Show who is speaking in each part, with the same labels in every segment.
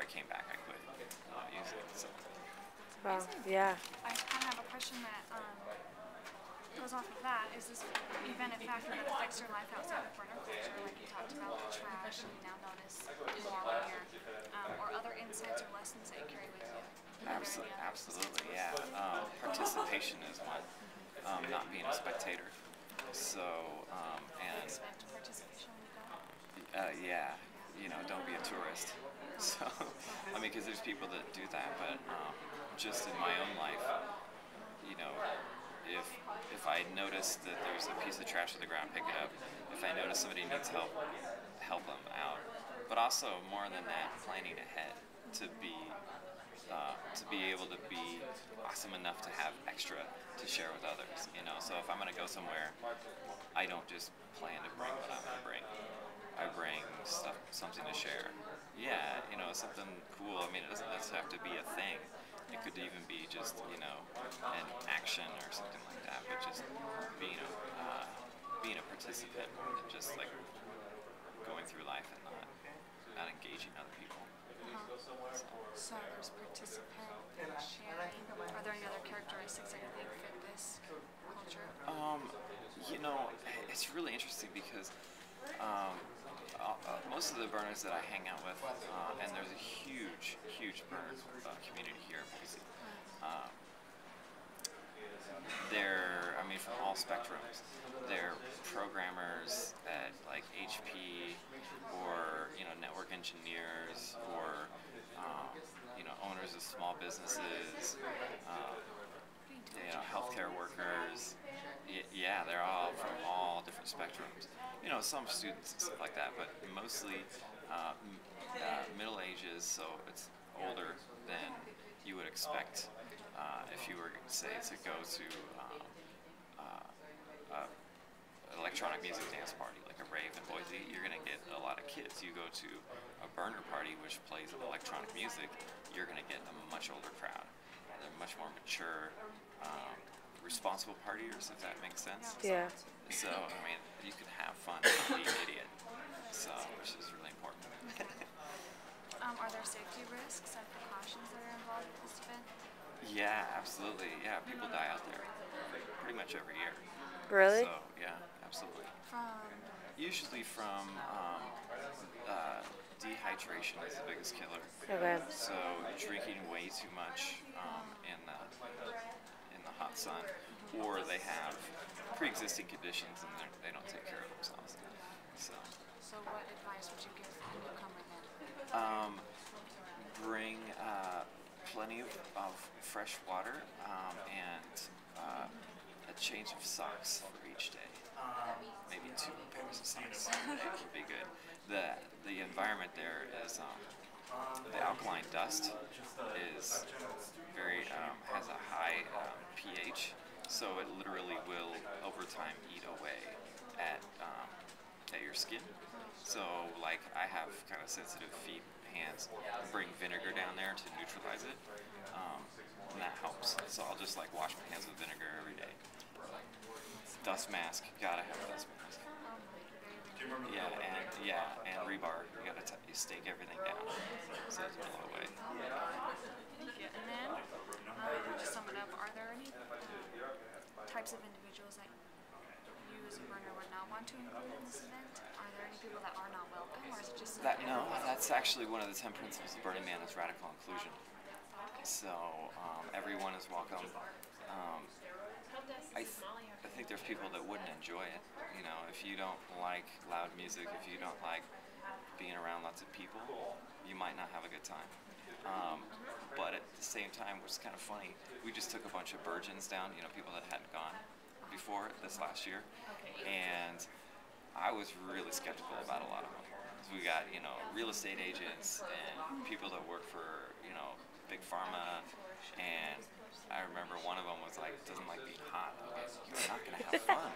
Speaker 1: I came back, I quit using it. So.
Speaker 2: Wow. Yeah.
Speaker 3: I kind of have a question that goes off of that. Is this event a factor that affects your life outside of burner culture, like you talked about the trash, and you now notice more when you're, or other insights or lessons that you carry with you?
Speaker 1: Absolutely, yeah. Participation is one. Not being a spectator. So, and
Speaker 3: Expect participation when you go?
Speaker 1: yeah, don't be a tourist. So, I mean, because there's people that do that, but just in my own life, you know, if if I notice that there's a piece of trash on the ground, pick it up. If I notice somebody needs help, help them out. But also, more than that, planning ahead to be able to be awesome enough to have extra to share with others. So if I'm gonna go somewhere, I don't just plan to bring what I'm gonna bring. I bring stuff, something to share. Yeah, something cool. I mean, it doesn't necessarily have to be a thing. It could even be just, an action or something like that. But just being a participant more than just like going through life and not engaging other people.
Speaker 3: So there's participant and sharing. Are there any other characteristics that you think fit this culture?
Speaker 1: It's really interesting because most of the burners that I hang out with, and there's a huge burner community here in Boise. They're, I mean, from all spectrums. They're programmers at like HP, or network engineers, or owners of small businesses, healthcare workers. Yeah, they're all from all different spectrums. Some students and stuff like that, but mostly middle ages, so it's older than you would expect if you were, say, to go to an electronic music dance party, like a rave in Boise. You're going to get a lot of kids. You go to a burner party, which plays electronic music, you're going to get a much older crowd. They're much more mature, responsible partiers, if that makes sense.
Speaker 2: Yeah.
Speaker 1: So, I mean, you can have fun and be an idiot, so, which is really important.
Speaker 3: Are there safety risks and precautions that are involved with this event?
Speaker 1: Yeah, absolutely. Yeah, people die out there pretty much every year.
Speaker 2: Really?
Speaker 1: So, yeah, absolutely.
Speaker 3: From
Speaker 1: Usually from dehydration is the biggest killer.
Speaker 2: Okay.
Speaker 1: So drinking way too much in the hot sun, or they have pre-existing conditions and they don't take care of themselves.
Speaker 3: So what advice would you give a newcomer then?
Speaker 1: Bring plenty of fresh water and a change of socks for each day. Maybe 2 pairs of socks per day would be good. The environment there is the alkaline dust is very has a high pH, so it literally will over time eat away at your skin. So like I have kind of sensitive feet, hands. Bring vinegar down there to neutralize it, and that helps. So I'll just like wash my hands with vinegar every day. Dust mask, gotta have a dust mask. Yeah, and rebar. You gotta you stake everything down so it doesn't blow away.
Speaker 3: Thank you. And then, to sum it up, are there any types of individuals that you as a burner would not want to include in this event? Are there any people that are not welcome, or is it just
Speaker 1: that? No, that's actually one of the 10 principles of Burning Man is radical inclusion. So everyone is welcome. I think there's people that wouldn't enjoy it. If you don't like loud music, if you don't like being around lots of people, you might not have a good time. But at the same time, which is kind of funny, we just took a bunch of virgins down, people that hadn't gone before this last year, and I was really skeptical about a lot of them. We got, real estate agents and people that work for, big pharma, and I remember one of them was like, doesn't like being hot. I'm like, you're not gonna have fun,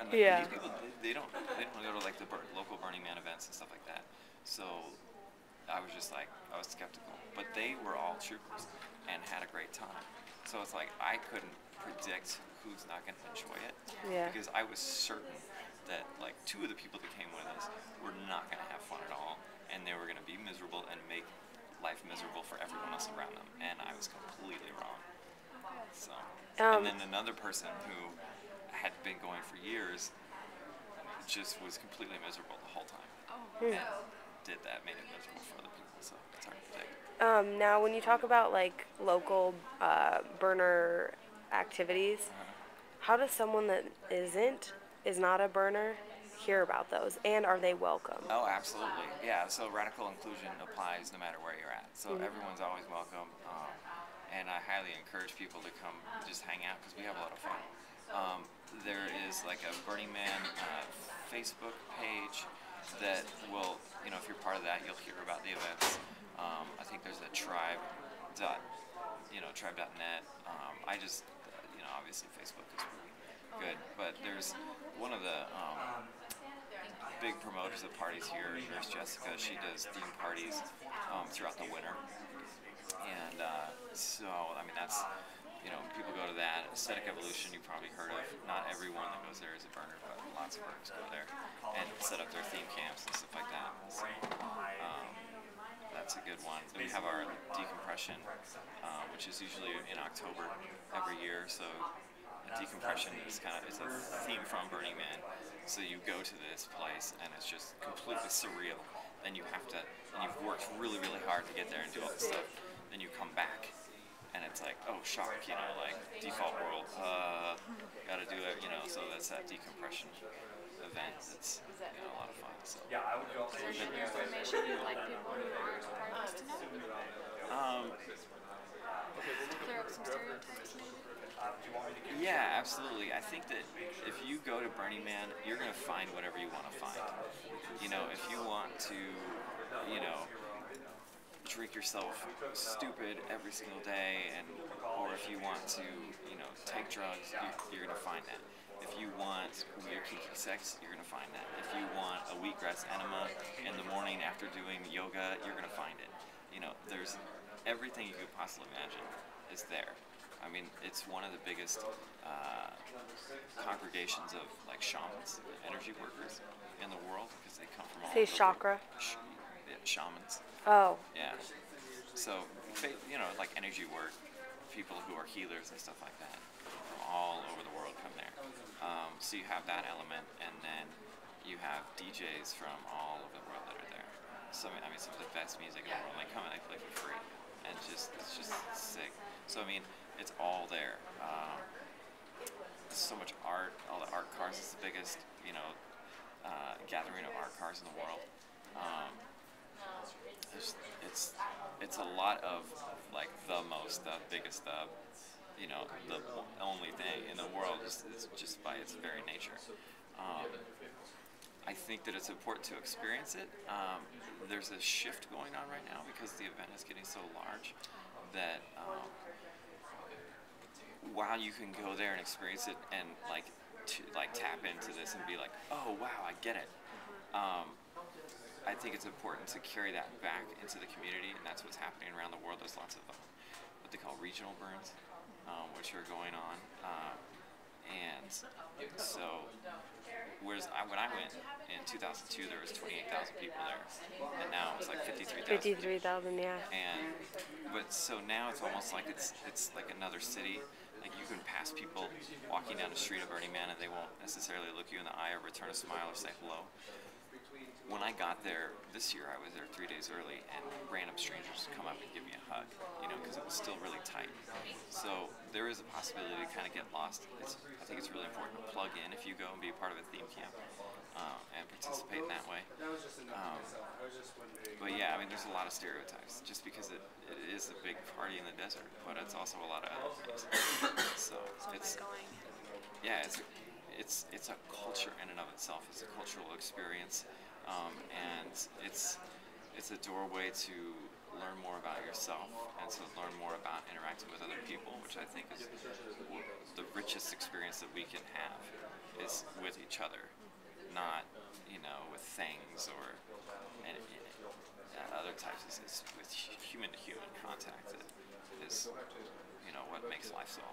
Speaker 1: And these people, they don't go to like the local Burning Man events and stuff like that. So I was just like, I was skeptical, but they were all troopers and had a great time. So it's like I couldn't predict who's not gonna enjoy it, because I was certain that like 2 of the people that came with us were not gonna have fun at all, and they were gonna be miserable and make life miserable for everyone else around them, and I was completely wrong. So, and
Speaker 2: Um,
Speaker 1: then another person who had been going for years just was completely miserable the whole time, and made it miserable for other people. So it's hard to predict.
Speaker 2: Now, when you talk about like local burner activities, how does someone that is not a burner, hear about those, and are they welcome?
Speaker 1: Oh, absolutely. Yeah, so radical inclusion applies no matter where you're at. So everyone's always welcome. And I highly encourage people to come just hang out because we have a lot of fun. There is like a Burning Man Facebook page that will, if you're part of that, you'll hear about the events. I think there's a tribe.net. I just, obviously Facebook is really good, but there's one of the big promoters of parties here, Nurse Jessica. She does theme parties throughout the winter, and that's people go to that. Aesthetic Evolution, you've probably heard of. Not everyone that goes there is a burner, but lots of burners go there and set up their theme camps and stuff like that. So, that's a good one. Then we have our decompression, which is usually in October every year. So decompression is it's a theme from Burning Man. So you go to this place and it's just completely surreal. Then you've worked really, really hard to get there and do all this stuff. Then you come back and it's like, oh, shock, like default world, gotta do it, so that's that decompression event. It's a lot of fun. So.
Speaker 3: Is there any information you'd like people who aren't part of this to know? To clear up some stereotypes, maybe?
Speaker 1: Yeah, absolutely. I think that if you go to Burning Man, you're going to find whatever you want to find. If you want to, drink yourself stupid every single day, or if you want to, take drugs, you're going to find that. If you want weird kinky sex, you're going to find that. If you want a wheatgrass enema in the morning after doing yoga, you're going to find it. There's everything you could possibly imagine is there. I mean, it's one of the biggest congregations of like shamans, energy workers in the world because they come from all
Speaker 2: Say
Speaker 1: over.
Speaker 2: chakra.
Speaker 1: Shamans.
Speaker 2: Oh.
Speaker 1: Yeah. So, like energy work, people who are healers and stuff like that from all over the world come there. So you have that element, and then you have DJs from all over the world that are there. Some of the best music in the world. They come and they play for free, and it's just sick. So it's all there. So much art. All the art cars is the biggest, gathering of art cars in the world. It's a lot of like the biggest, the only thing in the world is just by its very nature. I think that it's important to experience it. There's a shift going on right now because the event is getting so large that while you can go there and experience it and tap into this and be like, oh wow, I get it. I think it's important to carry that back into the community, and that's what's happening around the world. There's lots of what they call regional burns, which are going on, and so when I went in 2002, there was 28,000 people there, and now it's like 53,000.
Speaker 2: 53,000, yeah.
Speaker 1: But so now it's almost like it's like another city. Like you can pass people walking down the street of Burning Man, and they won't necessarily look you in the eye or return a smile or say hello. When I got there this year, I was there 3 days early, and random strangers come up and give me a hug, because it was still really tight. So there is a possibility to kind of get lost. I think it's really important to plug in if you go and be a part of a theme camp and participate in that way. But yeah, there's a lot of stereotypes just because it is a big party in the desert, but it's also a lot of other things. So it's a culture in and of itself. It's a cultural experience. And it's a doorway to learn more about yourself and to learn more about interacting with other people, which I think is the richest experience that we can have is with each other, not with things or other types. It's with human to human contact that is what makes life so awesome.